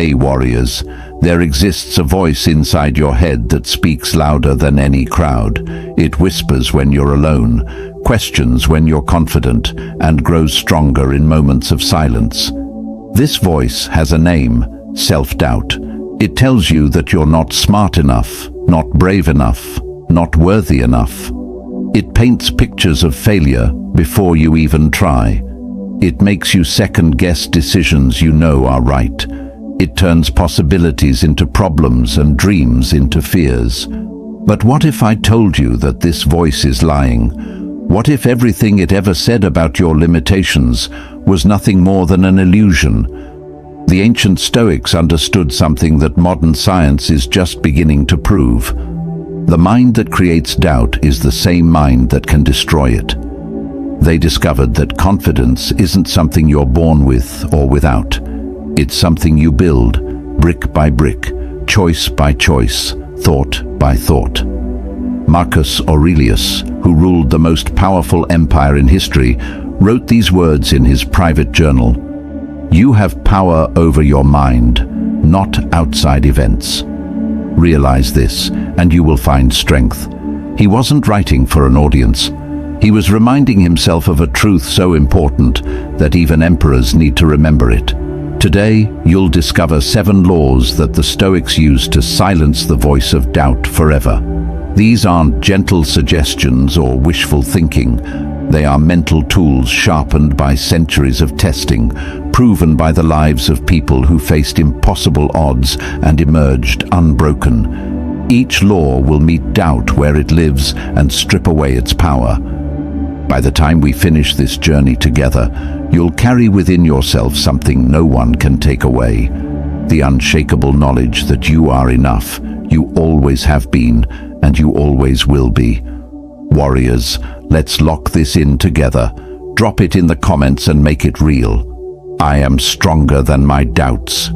Hey warriors, there exists a voice inside your head that speaks louder than any crowd. It whispers when you're alone, questions when you're confident, and grows stronger in moments of silence. This voice has a name: self-doubt. It tells you that you're not smart enough, not brave enough, not worthy enough. It paints pictures of failure before you even try. It makes you second-guess decisions you know are right. It turns possibilities into problems and dreams into fears. But what if I told you that this voice is lying? What if everything it ever said about your limitations was nothing more than an illusion? The ancient Stoics understood something that modern science is just beginning to prove. The mind that creates doubt is the same mind that can destroy it. They discovered that confidence isn't something you're born with or without. It's something you build, brick by brick, choice by choice, thought by thought. Marcus Aurelius, who ruled the most powerful empire in history, wrote these words in his private journal: "You have power over your mind, not outside events. Realize this, and you will find strength." He wasn't writing for an audience. He was reminding himself of a truth so important that even emperors need to remember it. Today, you'll discover 7 laws that the Stoics used to silence the voice of doubt forever. These aren't gentle suggestions or wishful thinking. They are mental tools sharpened by centuries of testing, proven by the lives of people who faced impossible odds and emerged unbroken. Each law will meet doubt where it lives and strip away its power. By the time we finish this journey together, you'll carry within yourself something no one can take away. The unshakable knowledge that you are enough, you always have been, and you always will be. Warriors, let's lock this in together. Drop it in the comments and make it real. I am stronger than my doubts.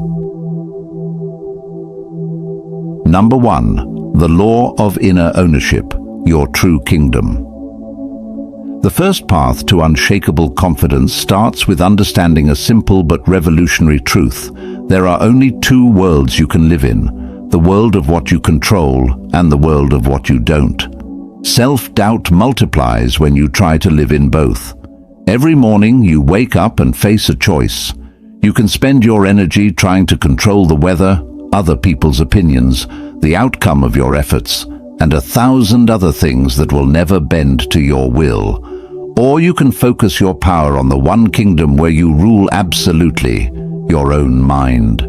Number 1. The law of inner ownership, your true kingdom. The first path to unshakable confidence starts with understanding a simple but revolutionary truth. There are only 2 worlds you can live in: the world of what you control and the world of what you don't. Self-doubt multiplies when you try to live in both. Every morning you wake up and face a choice. You can spend your energy trying to control the weather, other people's opinions, the outcome of your efforts, and 1,000 other things that will never bend to your will. Or you can focus your power on the one kingdom where you rule absolutely, your own mind.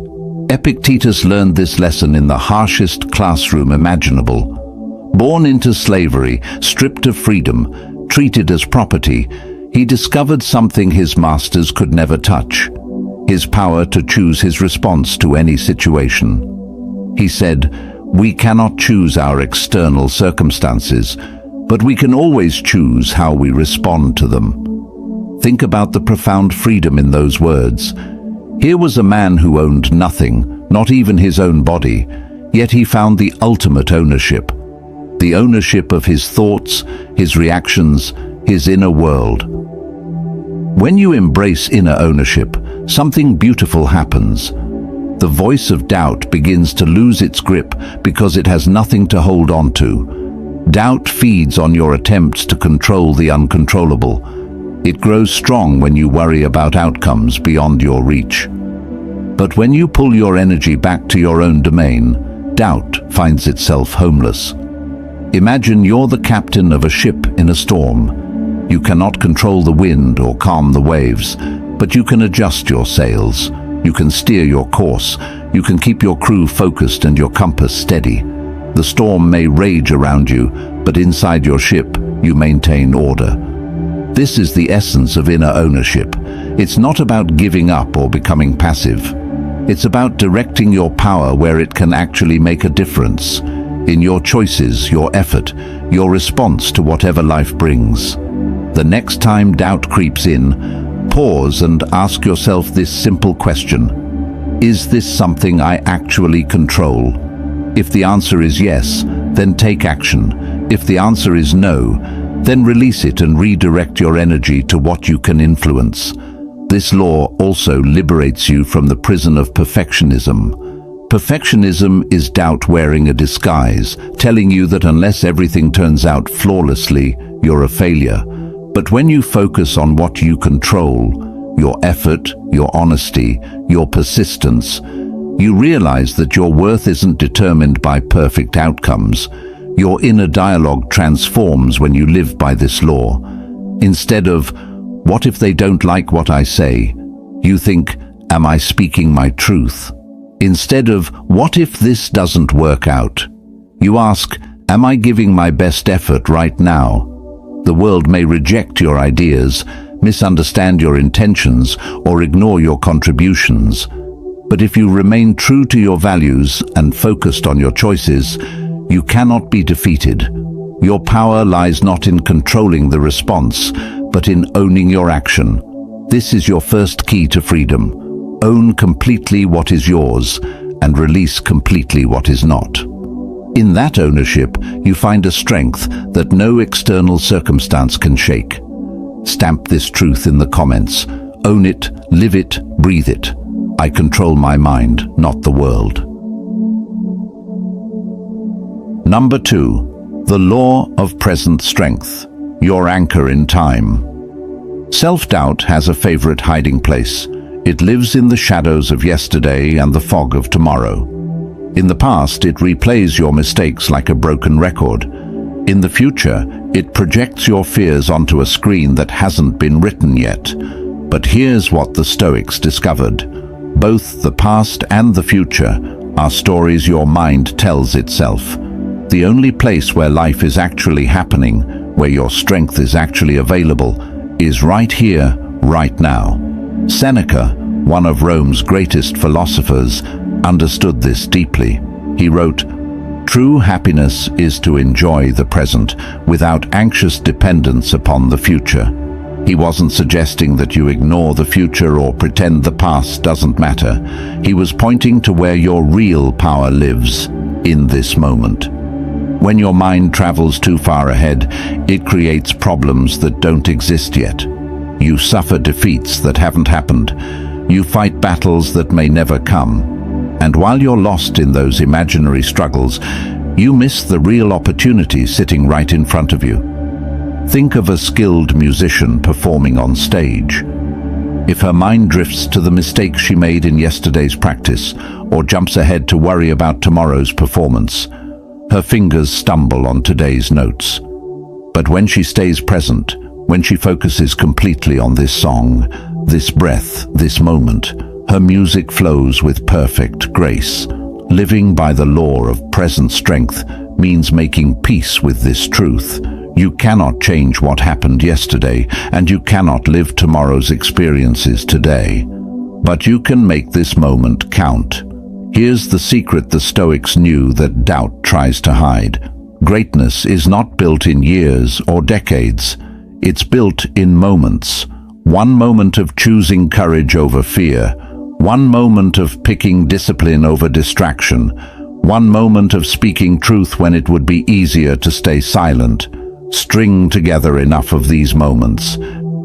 Epictetus learned this lesson in the harshest classroom imaginable. Born into slavery, stripped of freedom, treated as property, he discovered something his masters could never touch: his power to choose his response to any situation. He said, "We cannot choose our external circumstances, but we can always choose how we respond to them." Think about the profound freedom in those words. Here was a man who owned nothing, not even his own body, yet he found the ultimate ownership. The ownership of his thoughts, his reactions, his inner world. When you embrace inner ownership, something beautiful happens. The voice of doubt begins to lose its grip because it has nothing to hold on to. Doubt feeds on your attempts to control the uncontrollable. It grows strong when you worry about outcomes beyond your reach. But when you pull your energy back to your own domain, doubt finds itself homeless. Imagine you're the captain of a ship in a storm. You cannot control the wind or calm the waves, but you can adjust your sails. You can steer your course. You can keep your crew focused and your compass steady. The storm may rage around you, but inside your ship, you maintain order. This is the essence of inner ownership. It's not about giving up or becoming passive. It's about directing your power where it can actually make a difference. In your choices, your effort, your response to whatever life brings. The next time doubt creeps in, pause and ask yourself this simple question: is this something I actually control? If the answer is yes, then take action. If the answer is no, then release it and redirect your energy to what you can influence. This law also liberates you from the prison of perfectionism. Perfectionism is doubt wearing a disguise, telling you that unless everything turns out flawlessly, you're a failure. But when you focus on what you control, your effort, your honesty, your persistence, you realize that your worth isn't determined by perfect outcomes. Your inner dialogue transforms when you live by this law. Instead of, "What if they don't like what I say?" you think, "Am I speaking my truth?" Instead of, "What if this doesn't work out?" you ask, "Am I giving my best effort right now?" The world may reject your ideas, misunderstand your intentions, or ignore your contributions. But if you remain true to your values and focused on your choices, you cannot be defeated. Your power lies not in controlling the response, but in owning your action. This is your first key to freedom. Own completely what is yours and release completely what is not. In that ownership, you find a strength that no external circumstance can shake. Stamp this truth in the comments. Own it, live it, breathe it. I control my mind, not the world. Number 2. The law of present strength, your anchor in time. Self-doubt has a favorite hiding place. It lives in the shadows of yesterday and the fog of tomorrow. In the past, it replays your mistakes like a broken record. In the future, it projects your fears onto a screen that hasn't been written yet. But here's what the Stoics discovered. Both the past and the future are stories your mind tells itself. The only place where life is actually happening, where your strength is actually available, is right here, right now. Seneca, one of Rome's greatest philosophers, understood this deeply. He wrote, "True happiness is to enjoy the present without anxious dependence upon the future." He wasn't suggesting that you ignore the future or pretend the past doesn't matter. He was pointing to where your real power lives, in this moment. When your mind travels too far ahead, it creates problems that don't exist yet. You suffer defeats that haven't happened. You fight battles that may never come. And while you're lost in those imaginary struggles, you miss the real opportunity sitting right in front of you. Think of a skilled musician performing on stage. If her mind drifts to the mistakes she made in yesterday's practice, or jumps ahead to worry about tomorrow's performance, her fingers stumble on today's notes. But when she stays present, when she focuses completely on this song, this breath, this moment, her music flows with perfect grace. Living by the law of present strength means making peace with this truth. You cannot change what happened yesterday, and you cannot live tomorrow's experiences today. But you can make this moment count. Here's the secret the Stoics knew that doubt tries to hide. Greatness is not built in years or decades. It's built in moments. One moment of choosing courage over fear. One moment of picking discipline over distraction. One moment of speaking truth when it would be easier to stay silent. String together enough of these moments,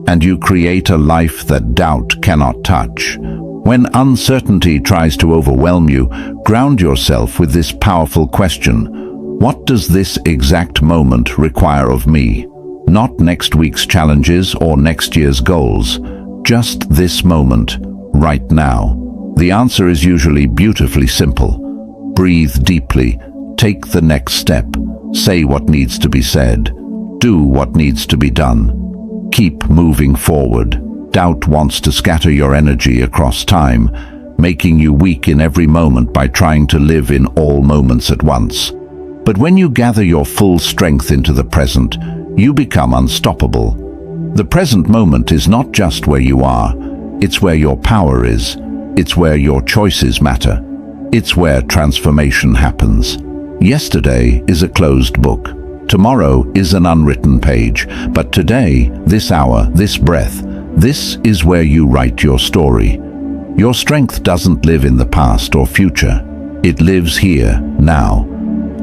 and you create a life that doubt cannot touch. When uncertainty tries to overwhelm you, ground yourself with this powerful question. What does this exact moment require of me? Not next week's challenges or next year's goals. Just this moment, right now. The answer is usually beautifully simple. Breathe deeply. Take the next step. Say what needs to be said. Do what needs to be done. Keep moving forward. Doubt wants to scatter your energy across time, making you weak in every moment by trying to live in all moments at once. But when you gather your full strength into the present, you become unstoppable. The present moment is not just where you are, it's where your power is. It's where your choices matter. It's where transformation happens. Yesterday is a closed book. Tomorrow is an unwritten page, but today, this hour, this breath, this is where you write your story. Your strength doesn't live in the past or future. It lives here, now.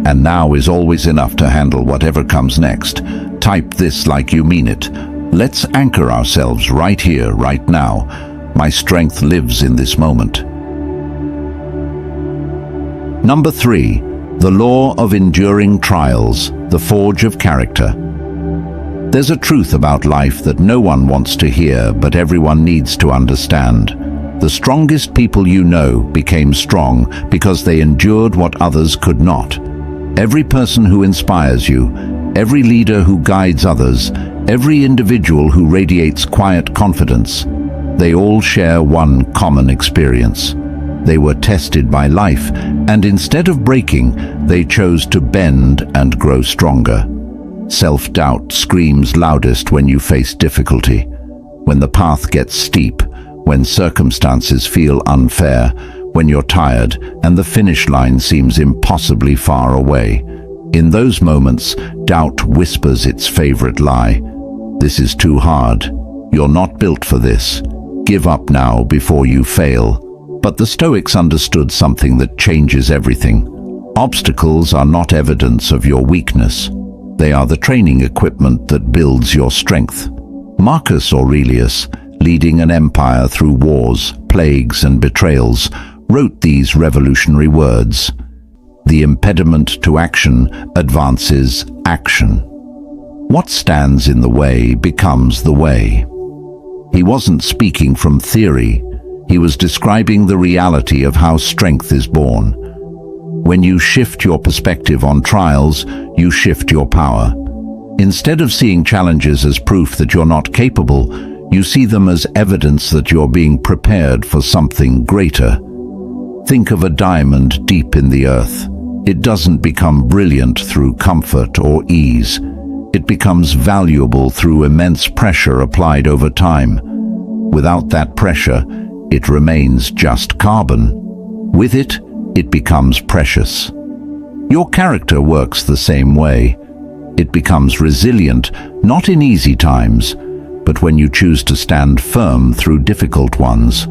And now is always enough to handle whatever comes next. Type this like you mean it. Let's anchor ourselves right here, right now. My strength lives in this moment. Number 3. The law of enduring trials, the forge of character. There's a truth about life that no one wants to hear, but everyone needs to understand. The strongest people you know became strong because they endured what others could not. Every person who inspires you, every leader who guides others, every individual who radiates quiet confidence, they all share one common experience. They were tested by life, and instead of breaking, they chose to bend and grow stronger. Self-doubt screams loudest when you face difficulty, when the path gets steep, when circumstances feel unfair, when you're tired and the finish line seems impossibly far away. In those moments, doubt whispers its favorite lie. This is too hard. You're not built for this. Give up now before you fail. But the Stoics understood something that changes everything. Obstacles are not evidence of your weakness. They are the training equipment that builds your strength. Marcus Aurelius, leading an empire through wars, plagues, and betrayals, wrote these revolutionary words: "The impediment to action advances action. What stands in the way becomes the way." He wasn't speaking from theory. He was describing the reality of how strength is born. When you shift your perspective on trials, you shift your power. Instead of seeing challenges as proof that you're not capable, you see them as evidence that you're being prepared for something greater. Think of a diamond deep in the earth. It doesn't become brilliant through comfort or ease. It becomes valuable through immense pressure applied over time. Without that pressure, it remains just carbon. With it, it becomes precious. Your character works the same way. It becomes resilient, not in easy times, but when you choose to stand firm through difficult ones.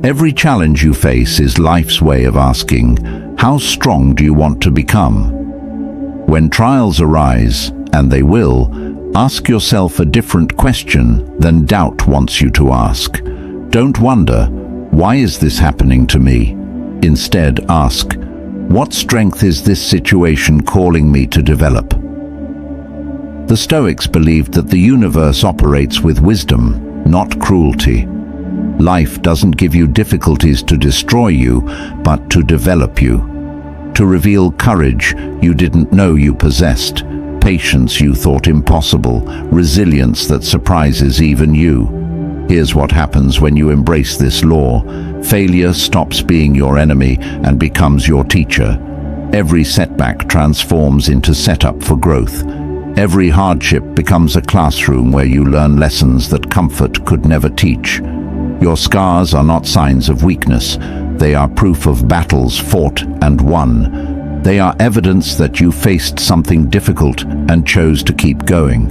Every challenge you face is life's way of asking, how strong do you want to become? When trials arise, and they will, ask yourself a different question than doubt wants you to ask. Don't wonder, why is this happening to me? Instead, ask, what strength is this situation calling me to develop? The Stoics believed that the universe operates with wisdom, not cruelty. Life doesn't give you difficulties to destroy you, but to develop you. To reveal courage you didn't know you possessed, patience you thought impossible, resilience that surprises even you. Here's what happens when you embrace this law. Failure stops being your enemy and becomes your teacher. Every setback transforms into setup for growth. Every hardship becomes a classroom where you learn lessons that comfort could never teach. Your scars are not signs of weakness. They are proof of battles fought and won. They are evidence that you faced something difficult and chose to keep going.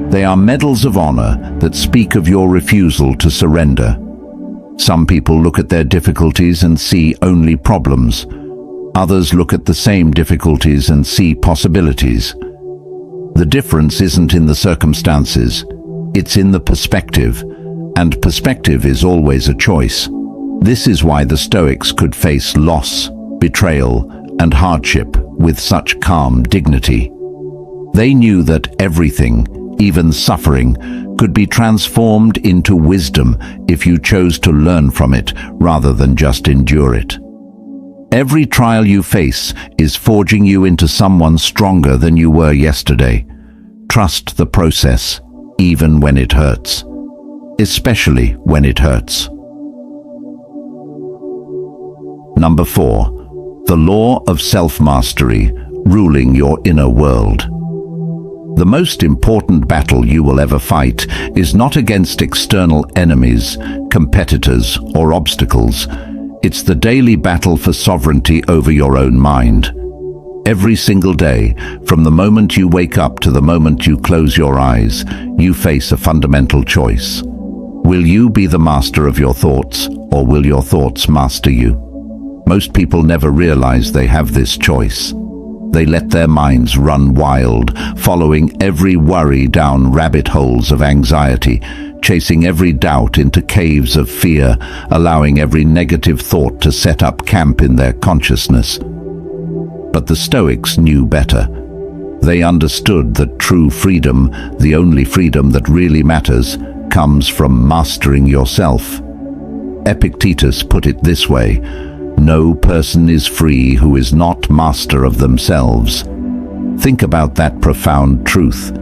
They are medals of honor that speak of your refusal to surrender. Some people look at their difficulties and see only problems. Others look at the same difficulties and see possibilities. The difference isn't in the circumstances, it's in the perspective, and perspective is always a choice. This is why the Stoics could face loss, betrayal, and hardship with such calm dignity. They knew that everything, even suffering, could be transformed into wisdom if you chose to learn from it rather than just endure it. Every trial you face is forging you into someone stronger than you were yesterday. Trust the process, even when it hurts. Especially when it hurts. Number 4. The law of self-mastery, ruling your inner world. The most important battle you will ever fight is not against external enemies, competitors, or obstacles. It's the daily battle for sovereignty over your own mind. Every single day, from the moment you wake up to the moment you close your eyes, you face a fundamental choice. Will you be the master of your thoughts, or will your thoughts master you? Most people never realize they have this choice. They let their minds run wild, following every worry down rabbit holes of anxiety, chasing every doubt into caves of fear, allowing every negative thought to set up camp in their consciousness. But the Stoics knew better. They understood that true freedom, the only freedom that really matters, comes from mastering yourself. Epictetus put it this way: "No person is free who is not master of themselves." Think about that profound truth.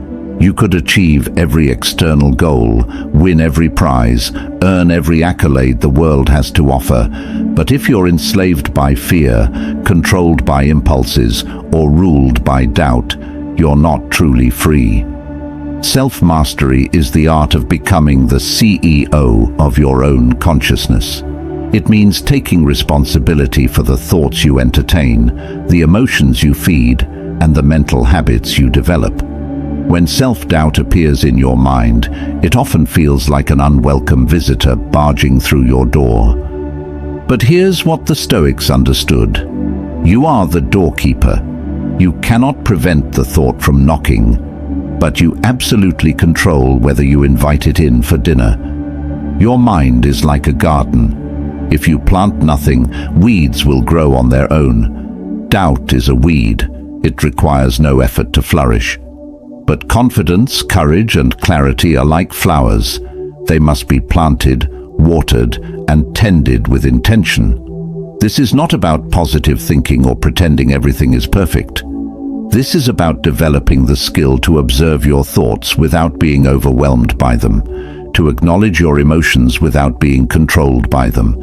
You could achieve every external goal, win every prize, earn every accolade the world has to offer, but if you're enslaved by fear, controlled by impulses, or ruled by doubt, you're not truly free. Self-mastery is the art of becoming the CEO of your own consciousness. It means taking responsibility for the thoughts you entertain, the emotions you feed, and the mental habits you develop. When self-doubt appears in your mind, it often feels like an unwelcome visitor barging through your door. But here's what the Stoics understood. You are the doorkeeper. You cannot prevent the thought from knocking, but you absolutely control whether you invite it in for dinner. Your mind is like a garden. If you plant nothing, weeds will grow on their own. Doubt is a weed. It requires no effort to flourish. But confidence, courage, and clarity are like flowers. They must be planted, watered, and tended with intention. This is not about positive thinking or pretending everything is perfect. This is about developing the skill to observe your thoughts without being overwhelmed by them, to acknowledge your emotions without being controlled by them.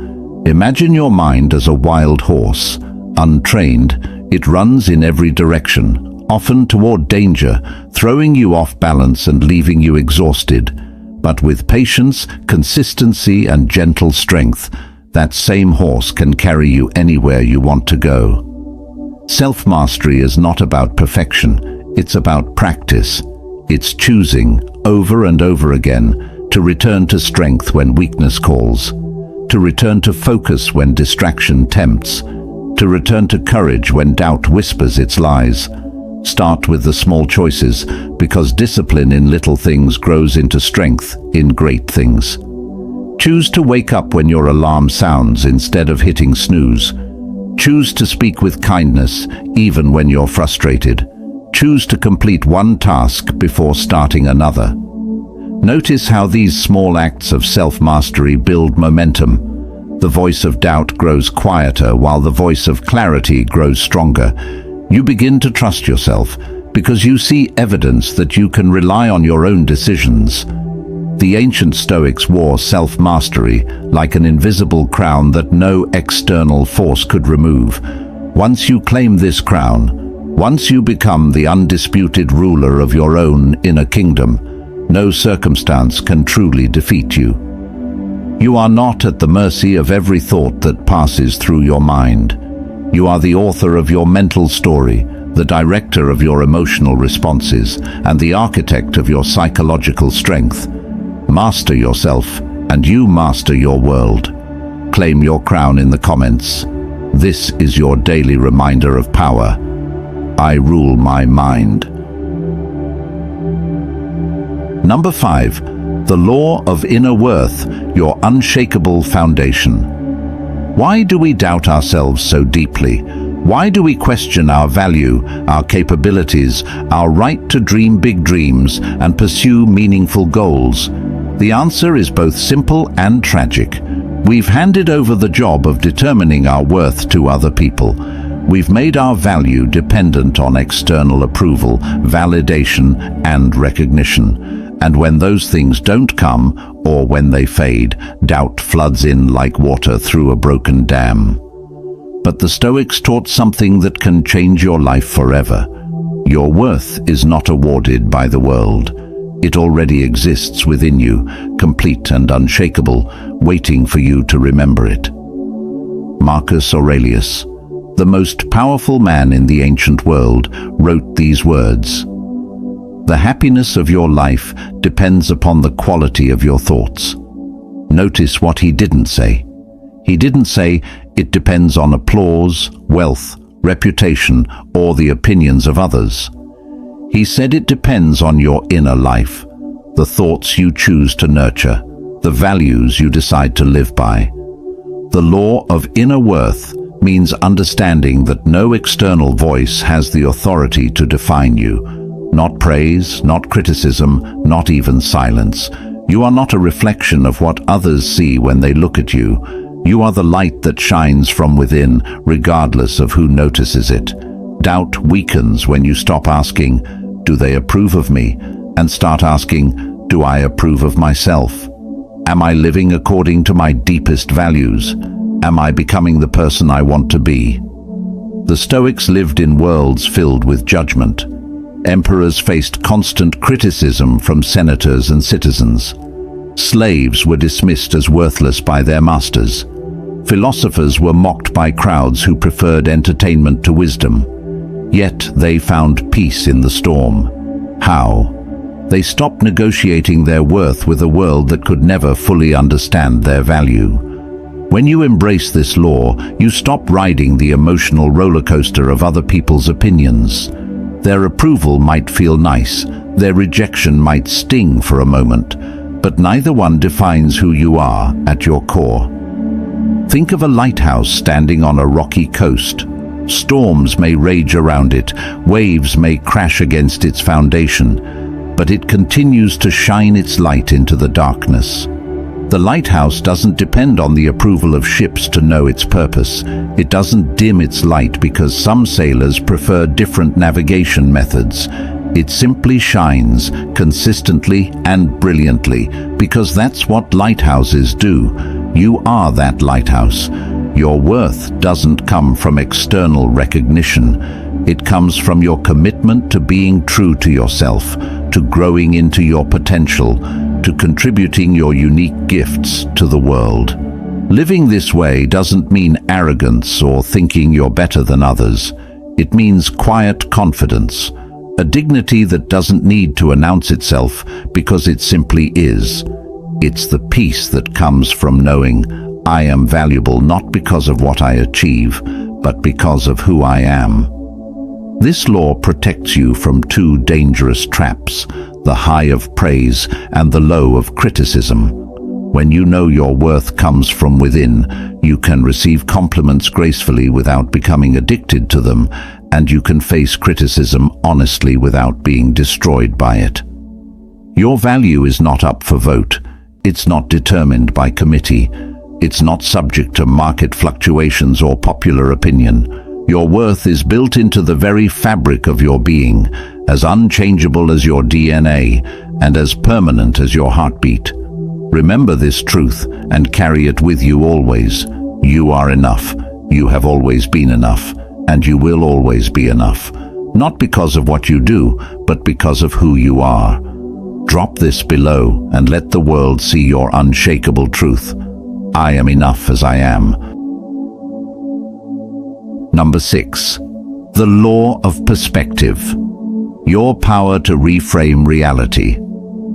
Imagine your mind as a wild horse. Untrained, it runs in every direction, often toward danger, throwing you off balance and leaving you exhausted. But with patience, consistency, and gentle strength, that same horse can carry you anywhere you want to go. Self-mastery is not about perfection, it's about practice. It's choosing, over and over again, to return to strength when weakness calls, to return to focus when distraction tempts, to return to courage when doubt whispers its lies. Start with the small choices, because discipline in little things grows into strength in great things. Choose to wake up when your alarm sounds instead of hitting snooze. Choose to speak with kindness even when you're frustrated. Choose to complete one task before starting another. Notice how these small acts of self-mastery build momentum. The voice of doubt grows quieter while the voice of clarity grows stronger. You begin to trust yourself because you see evidence that you can rely on your own decisions. The ancient Stoics wore self-mastery like an invisible crown that no external force could remove. Once you claim this crown, once you become the undisputed ruler of your own inner kingdom, no circumstance can truly defeat you. You are not at the mercy of every thought that passes through your mind. You are the author of your mental story, the director of your emotional responses, and the architect of your psychological strength. Master yourself, and you master your world. Claim your crown in the comments. This is your daily reminder of power. I rule my mind. Number 5. The law of inner worth, your unshakable foundation. Why do we doubt ourselves so deeply? Why do we question our value, our capabilities, our right to dream big dreams and pursue meaningful goals? The answer is both simple and tragic. We've handed over the job of determining our worth to other people. We've made our value dependent on external approval, validation, and recognition. And when those things don't come, or when they fade, doubt floods in like water through a broken dam. But the Stoics taught something that can change your life forever. Your worth is not awarded by the world. It already exists within you, complete and unshakable, waiting for you to remember it. Marcus Aurelius, the most powerful man in the ancient world, wrote these words: "The happiness of your life depends upon the quality of your thoughts." Notice what he didn't say. He didn't say it depends on applause, wealth, reputation, or the opinions of others. He said it depends on your inner life, the thoughts you choose to nurture, the values you decide to live by. The law of inner worth means understanding that no external voice has the authority to define you. Not praise, not criticism, not even silence. You are not a reflection of what others see when they look at you. You are the light that shines from within, regardless of who notices it. Doubt weakens when you stop asking, "Do they approve of me?" and start asking, "Do I approve of myself? Am I living according to my deepest values? Am I becoming the person I want to be?" The Stoics lived in worlds filled with judgment. Emperors faced constant criticism from senators and citizens. Slaves were dismissed as worthless by their masters. Philosophers were mocked by crowds who preferred entertainment to wisdom. Yet they found peace in the storm. How? They stopped negotiating their worth with a world that could never fully understand their value. When you embrace this law, you stop riding the emotional roller coaster of other people's opinions. Their approval might feel nice, their rejection might sting for a moment, but neither one defines who you are at your core. Think of a lighthouse standing on a rocky coast. Storms may rage around it, waves may crash against its foundation, but it continues to shine its light into the darkness. The lighthouse doesn't depend on the approval of ships to know its purpose. It doesn't dim its light because some sailors prefer different navigation methods. It simply shines consistently and brilliantly because that's what lighthouses do. You are that lighthouse. Your worth doesn't come from external recognition. It comes from your commitment to being true to yourself, to growing into your potential, to contributing your unique gifts to the world. Living this way doesn't mean arrogance or thinking you're better than others. It means quiet confidence, a dignity that doesn't need to announce itself because it simply is. It's the peace that comes from knowing I am valuable not because of what I achieve, but because of who I am. This law protects you from two dangerous traps, the high of praise and the low of criticism. When you know your worth comes from within, you can receive compliments gracefully without becoming addicted to them, and you can face criticism honestly without being destroyed by it. Your value is not up for vote. It's not determined by committee. It's not subject to market fluctuations or popular opinion. Your worth is built into the very fabric of your being, as unchangeable as your DNA and as permanent as your heartbeat. Remember this truth and carry it with you always. You are enough. You have always been enough, and you will always be enough. Not because of what you do, but because of who you are. Drop this below and let the world see your unshakable truth. I am enough as I am. Number 6. The law of perspective. Your power to reframe reality.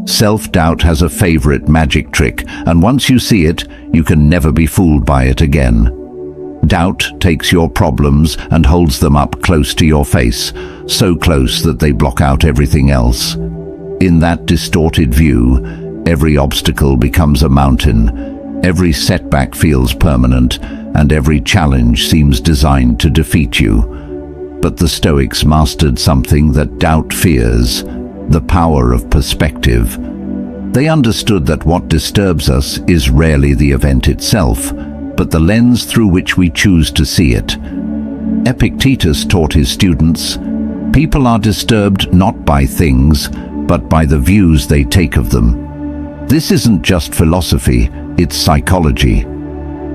Self-doubt has a favorite magic trick, and once you see it, you can never be fooled by it again. Doubt takes your problems and holds them up close to your face, so close that they block out everything else. In that distorted view, every obstacle becomes a mountain. Every setback feels permanent, and every challenge seems designed to defeat you. But the Stoics mastered something that doubt fears, the power of perspective. They understood that what disturbs us is rarely the event itself, but the lens through which we choose to see it. Epictetus taught his students, people are disturbed not by things, but by the views they take of them. This isn't just philosophy, it's psychology.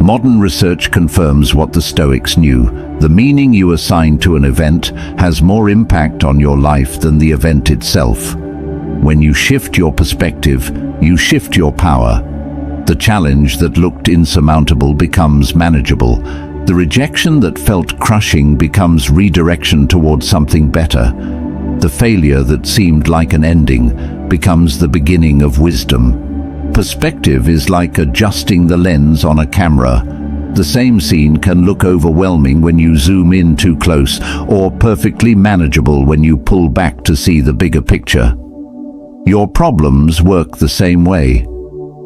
Modern research confirms what the Stoics knew. The meaning you assign to an event has more impact on your life than the event itself. When you shift your perspective, you shift your power. The challenge that looked insurmountable becomes manageable. The rejection that felt crushing becomes redirection towards something better. The failure that seemed like an ending becomes the beginning of wisdom. Perspective is like adjusting the lens on a camera. The same scene can look overwhelming when you zoom in too close, or perfectly manageable when you pull back to see the bigger picture. Your problems work the same way.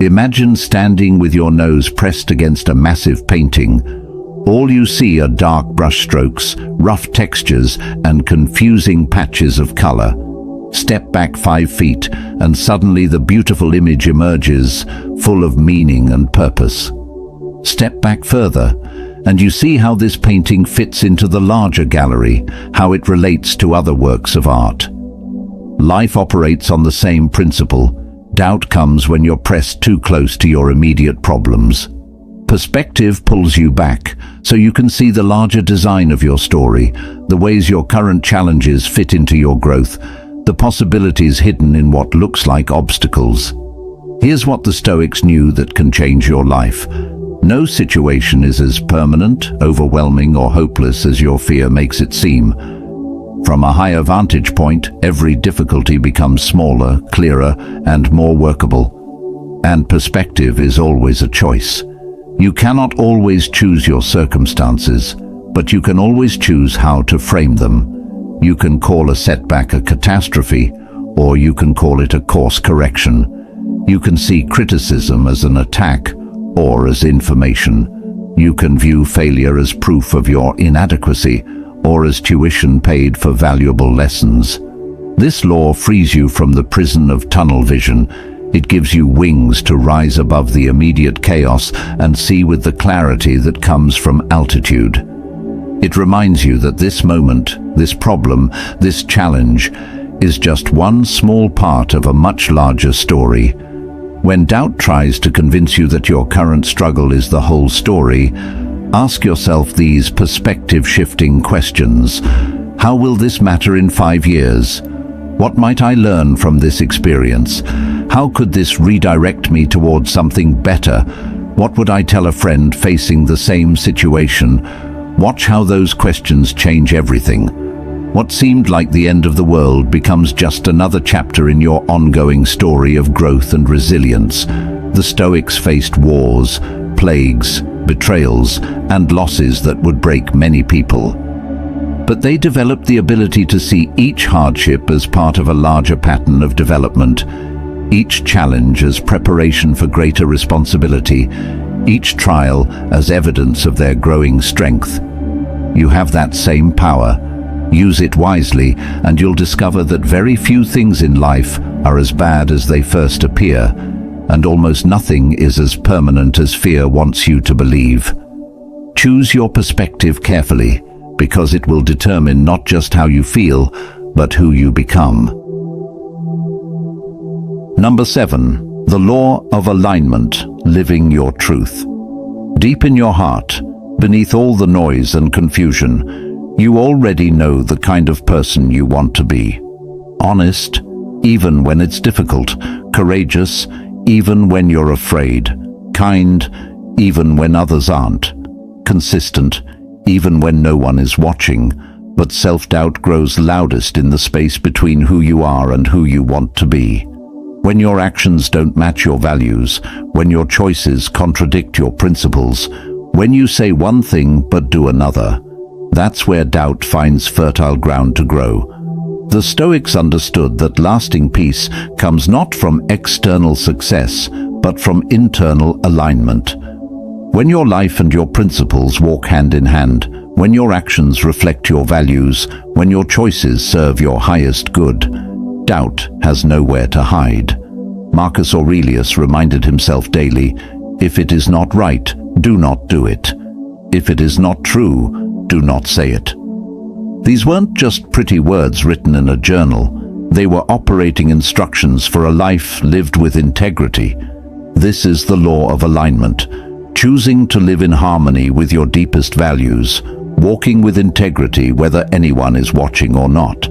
Imagine standing with your nose pressed against a massive painting. All you see are dark brushstrokes, rough textures, and confusing patches of color. Step back 5 feet, and suddenly the beautiful image emerges, full of meaning and purpose. Step back further, and you see how this painting fits into the larger gallery, how it relates to other works of art. Life operates on the same principle. Doubt comes when you're pressed too close to your immediate problems. Perspective pulls you back, so you can see the larger design of your story, the ways your current challenges fit into your growth, the possibilities hidden in what looks like obstacles. Here's what the Stoics knew that can change your life. No situation is as permanent, overwhelming, or hopeless as your fear makes it seem. From a higher vantage point, every difficulty becomes smaller, clearer, and more workable. And perspective is always a choice. You cannot always choose your circumstances, but you can always choose how to frame them. You can call a setback a catastrophe, or you can call it a course correction. You can see criticism as an attack, or as information. You can view failure as proof of your inadequacy, or as tuition paid for valuable lessons. This law frees you from the prison of tunnel vision. It gives you wings to rise above the immediate chaos and see with the clarity that comes from altitude. It reminds you that this moment, this problem, this challenge, is just one small part of a much larger story. When doubt tries to convince you that your current struggle is the whole story, ask yourself these perspective-shifting questions. How will this matter in 5 years? What might I learn from this experience? How could this redirect me towards something better? What would I tell a friend facing the same situation? Watch how those questions change everything. What seemed like the end of the world becomes just another chapter in your ongoing story of growth and resilience. The Stoics faced wars, plagues, betrayals, and losses that would break many people. But they developed the ability to see each hardship as part of a larger pattern of development, each challenge as preparation for greater responsibility, each trial as evidence of their growing strength. You have that same power. Use it wisely, and you'll discover that very few things in life are as bad as they first appear, and almost nothing is as permanent as fear wants you to believe. Choose your perspective carefully, because it will determine not just how you feel, but who you become. Number 7. The law of alignment, living your truth. Deep in your heart, beneath all the noise and confusion, you already know the kind of person you want to be. Honest, even when it's difficult. Courageous, even when you're afraid. Kind, even when others aren't. Consistent, even when no one is watching. But self-doubt grows loudest in the space between who you are and who you want to be. When your actions don't match your values, when your choices contradict your principles, when you say one thing but do another, that's where doubt finds fertile ground to grow. The Stoics understood that lasting peace comes not from external success, but from internal alignment. When your life and your principles walk hand in hand, when your actions reflect your values, when your choices serve your highest good, doubt has nowhere to hide. Marcus Aurelius reminded himself daily, if it is not right, do not do it. If it is not true, do not say it. These weren't just pretty words written in a journal. They were operating instructions for a life lived with integrity. This is the law of alignment, choosing to live in harmony with your deepest values, walking with integrity whether anyone is watching or not.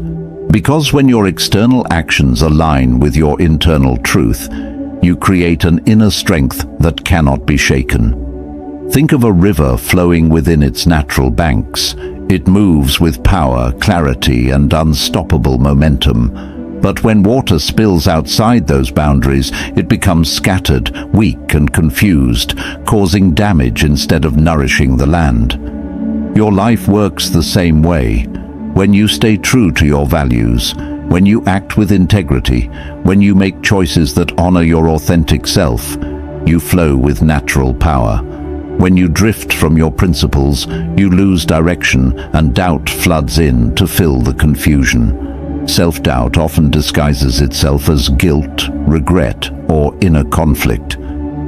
Because when your external actions align with your internal truth, you create an inner strength that cannot be shaken. Think of a river flowing within its natural banks. It moves with power, clarity, and unstoppable momentum. But when water spills outside those boundaries, it becomes scattered, weak, and confused, causing damage instead of nourishing the land. Your life works the same way. When you stay true to your values, When you act with integrity, when you make choices that honor your authentic self, you flow with natural power. When you drift from your principles, you lose direction and doubt floods in to fill the confusion. Self-doubt often disguises itself as guilt, regret, or inner conflict.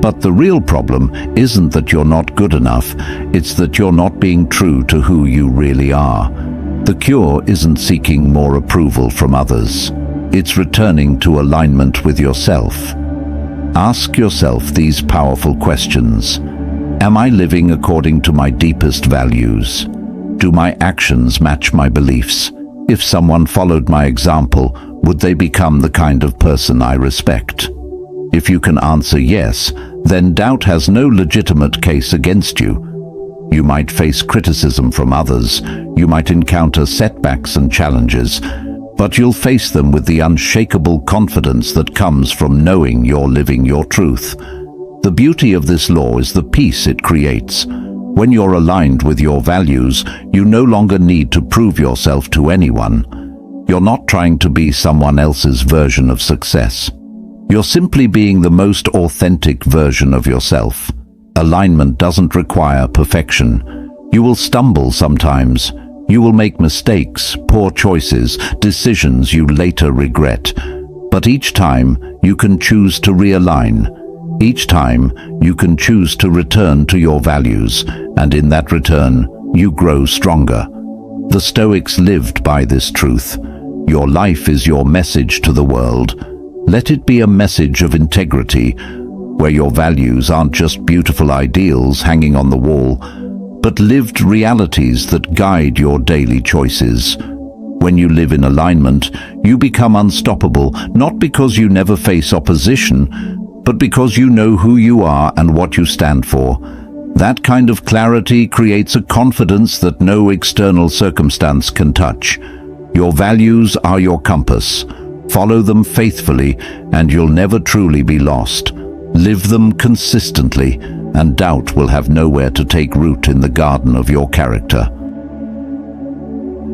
But the real problem isn't that you're not good enough, it's that you're not being true to who you really are. The cure isn't seeking more approval from others. It's returning to alignment with yourself. Ask yourself these powerful questions. Am I living according to my deepest values? Do my actions match my beliefs? If someone followed my example, would they become the kind of person I respect? If you can answer yes, then doubt has no legitimate case against you. You might face criticism from others, you might encounter setbacks and challenges, but you'll face them with the unshakable confidence that comes from knowing you're living your truth. The beauty of this law is the peace it creates. When you're aligned with your values, you no longer need to prove yourself to anyone. You're not trying to be someone else's version of success. You're simply being the most authentic version of yourself. Alignment doesn't require perfection. You will stumble sometimes. You will make mistakes, poor choices, decisions you later regret. But each time, you can choose to realign. Each time, you can choose to return to your values, and in that return, you grow stronger. The Stoics lived by this truth. Your life is your message to the world. Let it be a message of integrity, where your values aren't just beautiful ideals hanging on the wall, but lived realities that guide your daily choices. When you live in alignment, you become unstoppable, not because you never face opposition, but because you know who you are and what you stand for. That kind of clarity creates a confidence that no external circumstance can touch. Your values are your compass. Follow them faithfully, and you'll never truly be lost. Live them consistently, and doubt will have nowhere to take root in the garden of your character.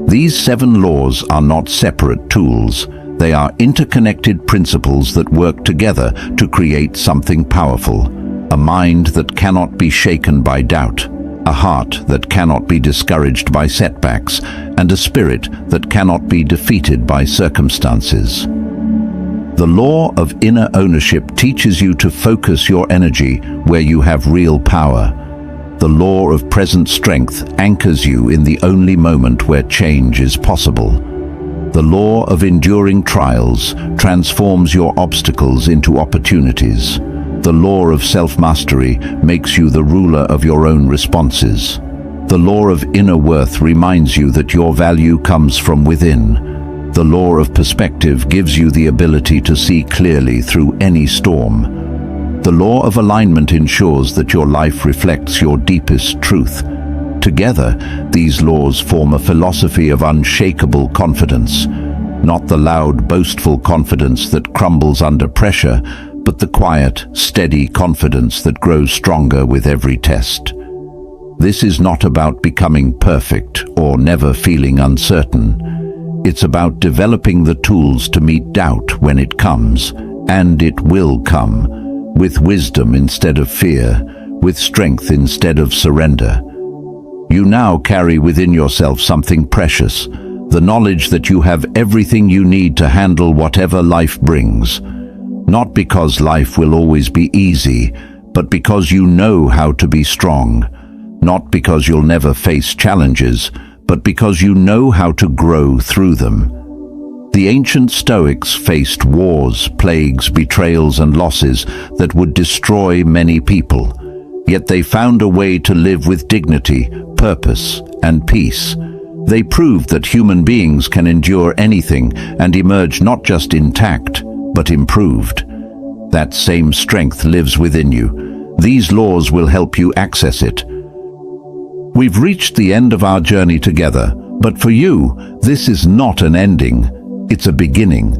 These 7 laws are not separate tools. They are interconnected principles that work together to create something powerful. A mind that cannot be shaken by doubt, a heart that cannot be discouraged by setbacks, and a spirit that cannot be defeated by circumstances. The law of inner ownership teaches you to focus your energy where you have real power. The law of present strength anchors you in the only moment where change is possible. The law of enduring trials transforms your obstacles into opportunities. The law of self-mastery makes you the ruler of your own responses. The law of inner worth reminds you that your value comes from within. The law of perspective gives you the ability to see clearly through any storm. The law of alignment ensures that your life reflects your deepest truth. Together, these laws form a philosophy of unshakable confidence. Not the loud, boastful confidence that crumbles under pressure, but the quiet, steady confidence that grows stronger with every test. This is not about becoming perfect or never feeling uncertain. It's about developing the tools to meet doubt when it comes, and it will come, with wisdom instead of fear, with strength instead of surrender. You now carry within yourself something precious, the knowledge that you have everything you need to handle whatever life brings. Not because life will always be easy, but because you know how to be strong. Not because you'll never face challenges, but because you know how to grow through them. The ancient Stoics faced wars, plagues, betrayals, and losses that would destroy many people. Yet they found a way to live with dignity, purpose, and peace. They proved that human beings can endure anything and emerge not just intact, but improved. That same strength lives within you. These laws will help you access it. We've reached the end of our journey together, but for you, this is not an ending, it's a beginning.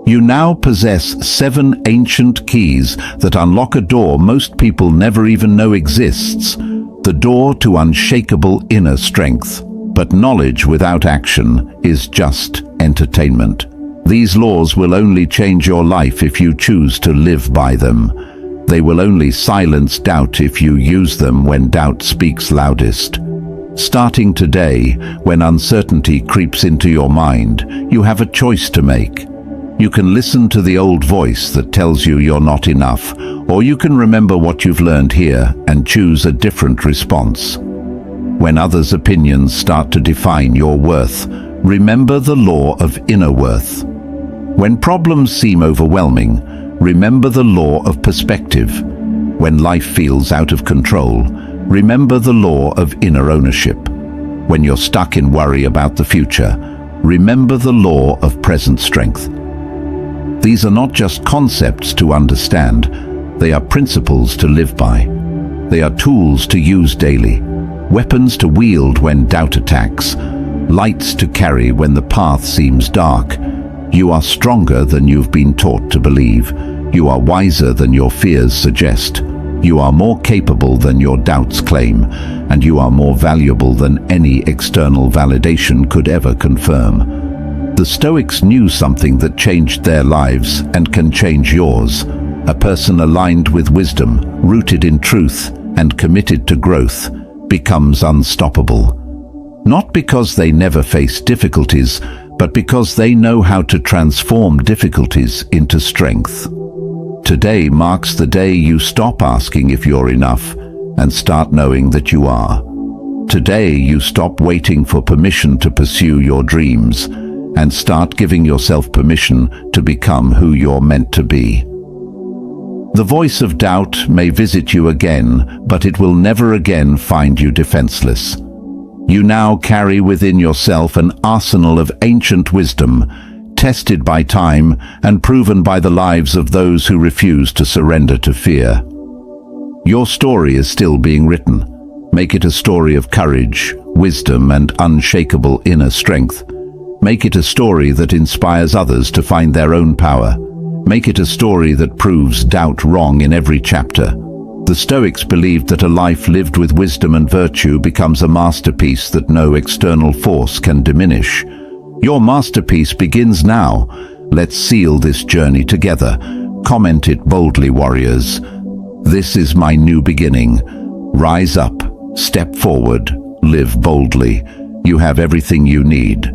You now possess 7 ancient keys that unlock a door most people never even know exists, the door to unshakable inner strength. But knowledge without action is just entertainment. These laws will only change your life if you choose to live by them. They will only silence doubt if you use them when doubt speaks loudest. Starting today, when uncertainty creeps into your mind, you have a choice to make. You can listen to the old voice that tells you you're not enough, or you can remember what you've learned here and choose a different response. When others' opinions start to define your worth, remember the law of inner worth. When problems seem overwhelming, remember the law of perspective. When life feels out of control, remember the law of inner ownership. When you're stuck in worry about the future, remember the law of present strength. These are not just concepts to understand, they are principles to live by. They are tools to use daily, weapons to wield when doubt attacks, lights to carry when the path seems dark. You are stronger than you've been taught to believe. You are wiser than your fears suggest. You are more capable than your doubts claim, and you are more valuable than any external validation could ever confirm. The Stoics knew something that changed their lives and can change yours. A person aligned with wisdom, rooted in truth, and committed to growth becomes unstoppable. Not because they never face difficulties, but because they know how to transform difficulties into strength. Today marks the day you stop asking if you're enough and start knowing that you are. Today you stop waiting for permission to pursue your dreams and start giving yourself permission to become who you're meant to be. The voice of doubt may visit you again, but it will never again find you defenseless. You now carry within yourself an arsenal of ancient wisdom, tested by time and proven by the lives of those who refuse to surrender to fear. Your story is still being written. Make it a story of courage, wisdom, and unshakable inner strength. Make it a story that inspires others to find their own power. Make it a story that proves doubt wrong in every chapter. The Stoics believed that a life lived with wisdom and virtue becomes a masterpiece that no external force can diminish. Your masterpiece begins now. Let's seal this journey together. Comment it boldly, warriors. This is my new beginning. Rise up, step forward, live boldly. You have everything you need.